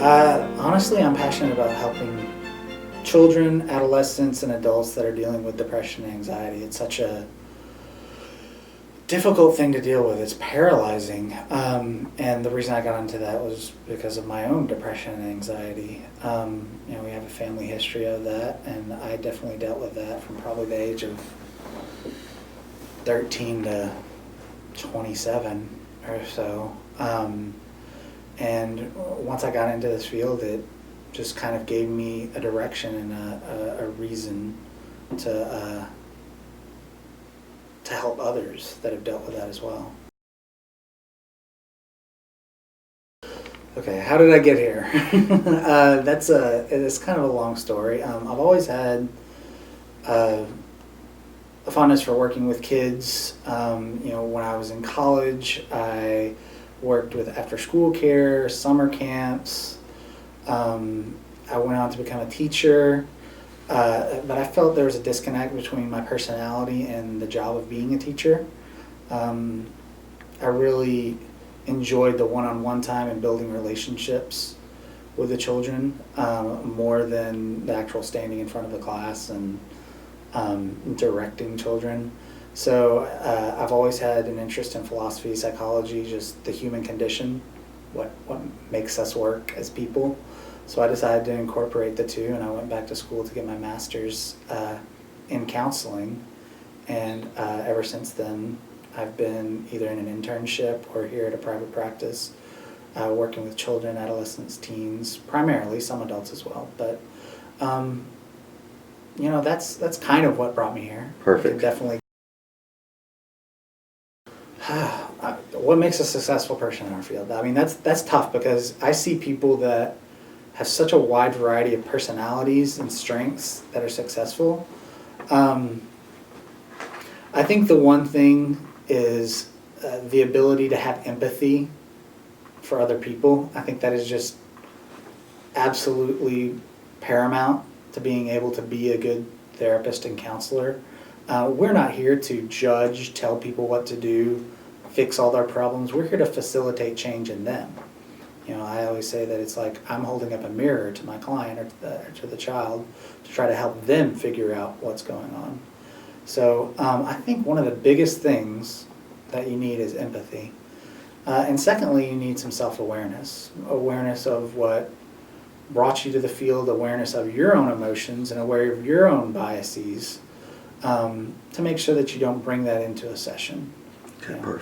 Honestly, I'm passionate about helping children, adolescents, and adults that are dealing with depression and anxiety. It's such a difficult thing to deal with. It's paralyzing. And the reason I got into that was because of my own depression and anxiety. We have a family history of that, and I definitely dealt with that from probably the age of 13 to 27 or so. And once I got into this field, it just kind of gave me a direction and a reason to help others that have dealt with that as well. Okay, how did I get here? It's kind of a long story. I've always had a fondness for working with kids. When I was in college, I worked with after-school care, summer camps. I went on to become a teacher, but I felt there was a disconnect between my personality and the job of being a teacher. I really enjoyed the one-on-one time and building relationships with the children more than the actual standing in front of the class and directing children. So I've always had an interest in philosophy, psychology, just the human condition, what makes us work as people. So I decided to incorporate the two, and I went back to school to get my master's in counseling. And ever since then, I've been either in an internship or here at a private practice, working with children, adolescents, teens, primarily, some adults as well. But that's kind of what brought me here. Perfect. Definitely. What makes a successful person in our field? I mean, that's tough because I see people that have such a wide variety of personalities and strengths that are successful. I think the one thing is the ability to have empathy for other people. I think that is just absolutely paramount to being able to be a good therapist and counselor. We're not here to judge, tell people what to do, fix all their problems. We're here to facilitate change in them. I always say that it's like I'm holding up a mirror to my client or to the child to try to help them figure out what's going on. So I think one of the biggest things that you need is empathy. And secondly, you need some self-awareness. Awareness of what brought you to the field, awareness of your own emotions, and aware of your own biases to make sure that you don't bring that into a session. Okay, perfect.